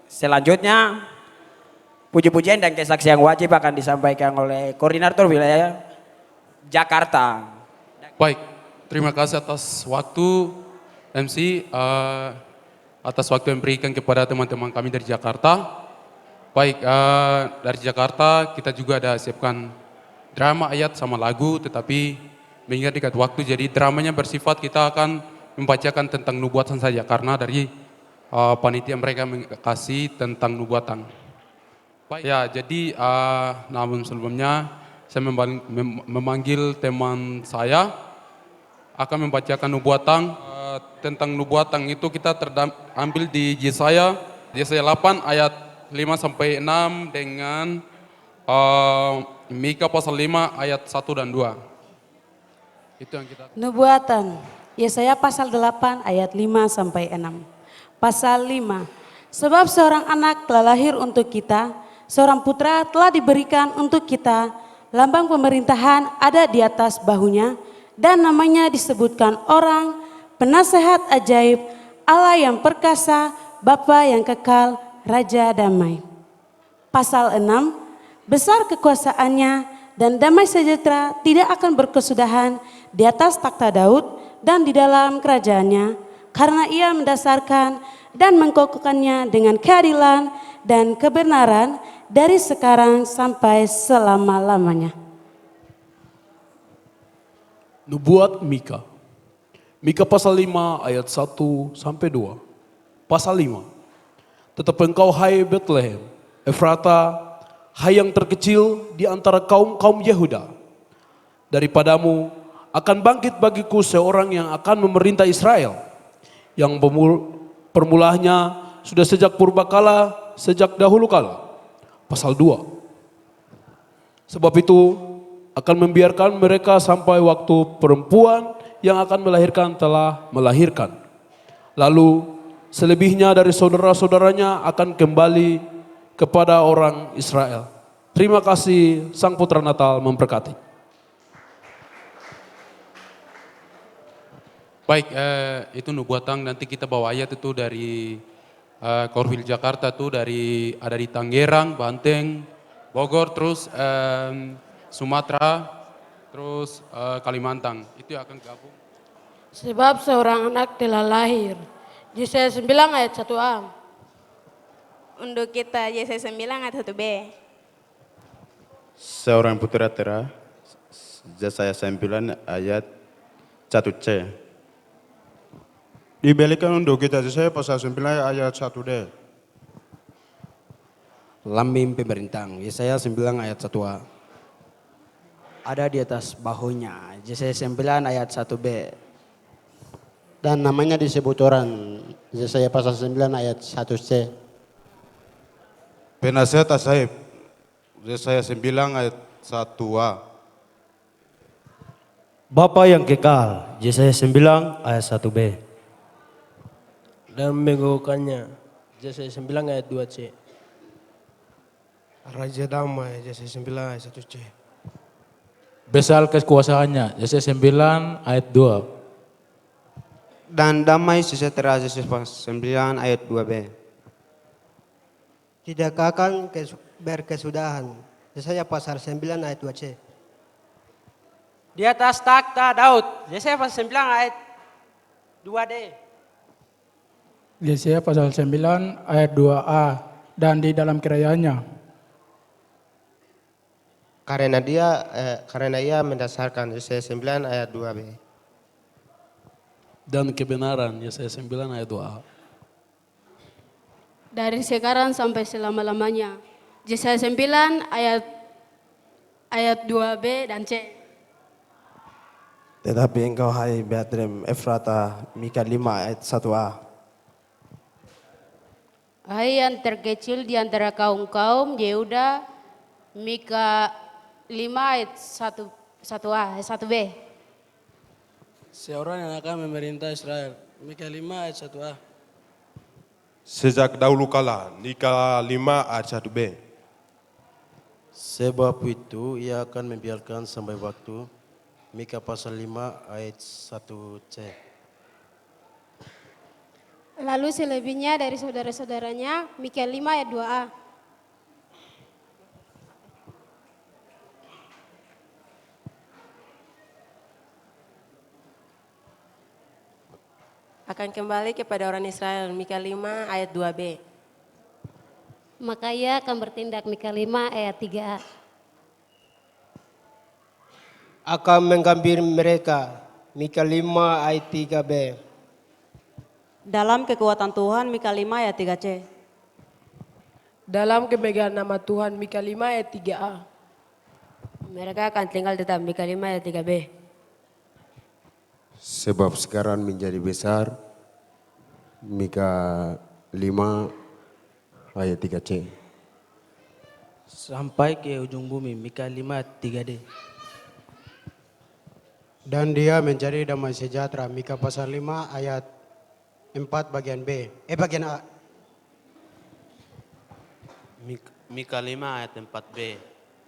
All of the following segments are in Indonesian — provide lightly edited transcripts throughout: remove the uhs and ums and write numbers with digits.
Selanjutnya, puji-pujian dan kesaksian wajib akan disampaikan oleh Koordinator Wilayah Jakarta. Baik, terima kasih atas waktu MC, atas waktu yang berikan kepada teman-teman kami dari Jakarta. Baik, dari Jakarta kita juga ada siapkan drama ayat sama lagu, tetapi mengingat dekat waktu, jadi dramanya bersifat kita akan membacakan tentang nubuatan saja, karena dari panitia mereka kasih tentang nubuatan. Baik. Ya, jadi namun sebelumnya saya memanggil teman saya akan membacakan nubuatan. Tentang nubuatan itu kita ambil di Yesaya 8 ayat 5 sampai 6 dengan Mika pasal 5 ayat 1 dan 2. Itu yang kita. Nubuatan, Yesaya pasal 8 ayat 5 sampai 6. Pasal 5, sebab seorang anak telah lahir untuk kita, seorang putra telah diberikan untuk kita, lambang pemerintahan ada di atas bahunya, dan namanya disebutkan orang, penasehat ajaib, Allah yang perkasa, Bapa yang kekal, Raja damai. Pasal 6, besar kekuasaannya dan damai sejahtera tidak akan berkesudahan di atas takhta Daud dan di dalam kerajaannya, karena ia mendasarkan dan mengkokohkannya dengan keadilan dan kebenaran dari sekarang sampai selama-lamanya. Nubuat Mika. Mika pasal 5 ayat 1 sampai 2. Pasal 5. Tetapi engkau hai Bethlehem, Efrata, hai yang terkecil di antara kaum-kaum Yehuda. Daripadamu akan bangkit bagiku seorang yang akan memerintah Israel, yang permulanya sudah sejak purbakala, sejak dahulu kala. Pasal 2. Sebab itu akan membiarkan mereka sampai waktu perempuan yang akan melahirkan telah melahirkan. Lalu selebihnya dari saudara-saudaranya akan kembali kepada orang Israel. Terima kasih, Sang Putra Natal memberkati. Baik, itu nubuatan. Nanti kita bawa ayat itu dari Korwil Jakarta tuh, dari ada di Tangerang, Banteng, Bogor, terus Sumatera, terus Kalimantan. Itu yang akan gabung. Sebab seorang anak telah lahir. Yesaya 9 ayat 1a. Untuk kita Yesaya 9 ayat 1b. Seorang putra tera, Yesaya 9 ayat 1c. Dibalikan untuk kita Yesaya pasal 9 ayat 1d. Lambang pemerintahan, Yesaya 9 ayat 1a. Ada di atas bahunya, Yesaya 9 ayat 1b. Dan namanya disebut orang, Yesaya pasal 9 ayat 1c. Penasehat ajaib, Yesaya 9 ayat 1a. Bapa yang kekal, Yesaya 9 ayat 1b. Dan menggugurkannya, Yesaya 9 ayat 2c. Raja damai, Yesaya 9 ayat 1c. Besar kekuasaannya, Yesaya 9 ayat 2. Dan damai sejahtera, Yesaya 9 ayat 2b. Tidak akan berkesudahan, Yesaya pasal 9 ayat 2c. Di atas takhta Daud, Yesaya pasal 9 ayat 2d. Yesaya pasal 9 ayat 2a, dan di dalam kerajaannya. Karena ia mendasarkan, Yesaya 9 ayat 2b. Dan kebenaran, Yesaya 9 ayat 2a. Dari sekarang sampai selama-lamanya. Yesaya 9 ayat 2b dan c. Tetapi engkau hai Bethlehem Efrata, Mika 5 ayat 1a. Hai yang terkecil di antara kaum-kaum Yehuda, Mika 5 ayat 1a, 1b. Seorang yang akan memerintah Israel, Mika 5 ayat 1a. Sejak dahulu kala, Mika 5 ayat 1b. Sebab itu ia akan membiarkan sampai waktu, Mika pasal 5 ayat 1c. Lalu selebihnya dari saudara-saudaranya, Mika 5 ayat 2a. Akan kembali kepada orang Israel, Mika 5 ayat 2b. Maka ia akan bertindak, Mika 5 ayat 3a. Akan menggambir mereka, Mika 5 ayat 3b. Dalam kekuatan Tuhan, Mika 5 ayat 3c. Dalam kemegahan nama Tuhan, Mika 5 ayat 3a. Mereka akan tinggal tetap, Mika 5 ayat 3b. Sebab sekarang menjadi besar, Mika 5 ayat 3c. Sampai ke ujung bumi, Mika 5 ayat 3d. Dan dia menjadi damai sejahtera, Mika pasal 5 ayat 4 bagian B. Bagian A. Mika 5 ayat 4b.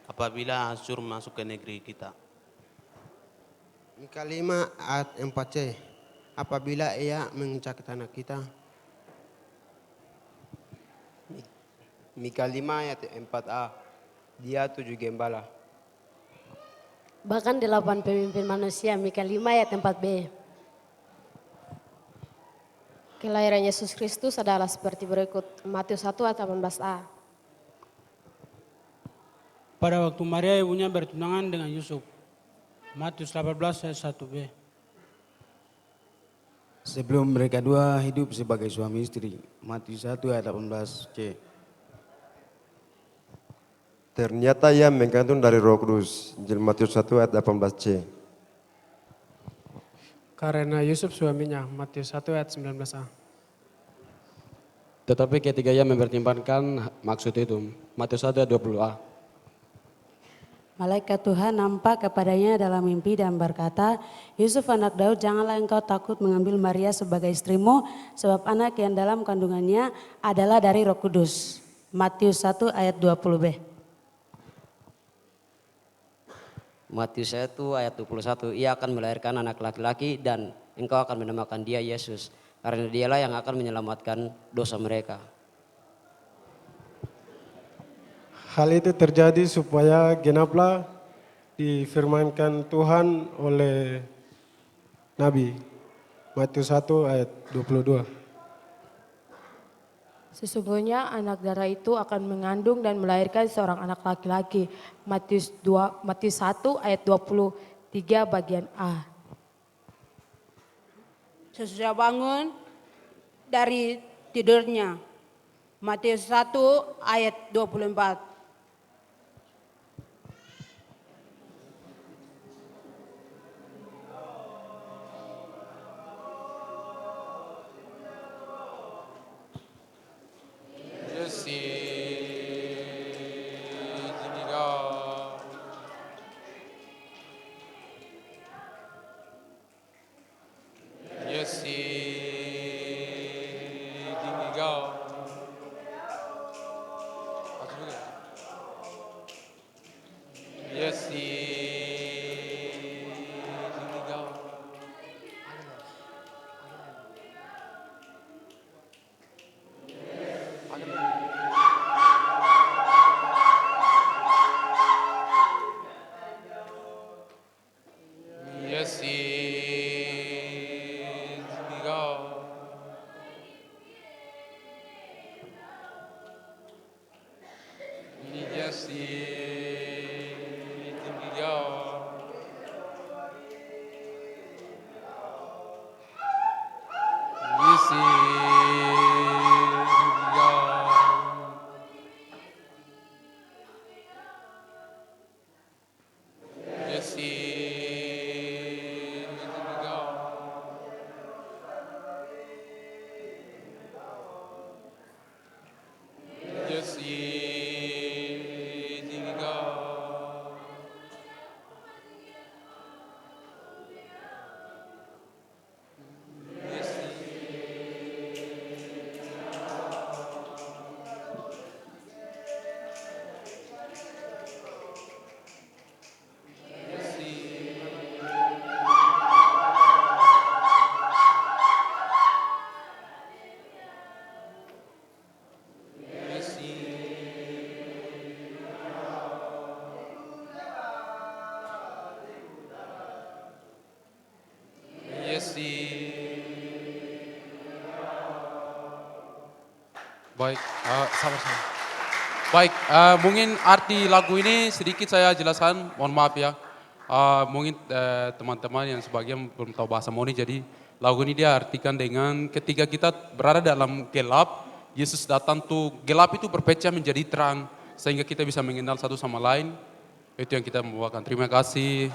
Apabila Asyur masuk ke negeri kita. Mika 5 ayat 4c. Apabila ia menginjak tanah kita. Mika 5 ayat 4a. Dia 7 gembala. Bahkan 8 pemimpin manusia, Mika 5 ayat 4b. Kelahiran Yesus Kristus adalah seperti berikut, Matius 1 ayat 18a. Pada waktu Maria ibunya bertunangan dengan Yusuf. Matius 18 ayat 1b. Sebelum mereka dua hidup sebagai suami istri, Matius 1 ayat 18c. Ternyata ia mengandung dari Roh Kudus, Injil Matius 1 ayat 18c. Karena Yusuf suaminya, Matius 1 ayat 19a. Tetapi ketika ia mempertimbangkan maksud itu, Matius 1 ayat 20a. Malaikat Tuhan nampak kepadanya dalam mimpi dan berkata, Yusuf anak Daud, janganlah engkau takut mengambil Maria sebagai istrimu, sebab anak yang dalam kandungannya adalah dari Roh Kudus. Matius 1 ayat 20b. Matius 1 ayat 21, ia akan melahirkan anak laki-laki dan engkau akan menamakan dia Yesus, karena dialah yang akan menyelamatkan dosa mereka. Hal itu terjadi supaya genaplah difirmankan Tuhan oleh Nabi. Matius 1 ayat 22. Sesungguhnya anak darah itu akan mengandung dan melahirkan seorang anak laki-laki. Matius 1 ayat 23 bagian A. Sesudah bangun dari tidurnya. Matius 1 ayat 24. kasih. Baik, sama-sama. Baik, mungkin arti lagu ini sedikit saya jelaskan, mohon maaf ya. Mungkin teman-teman yang sebagian belum tahu bahasa Moni, jadi lagu ini dia artikan dengan ketika kita berada dalam gelap, Yesus datang tuh, gelap itu berpecah menjadi terang, sehingga kita bisa mengenal satu sama lain. Itu yang kita membawakan. Terima kasih.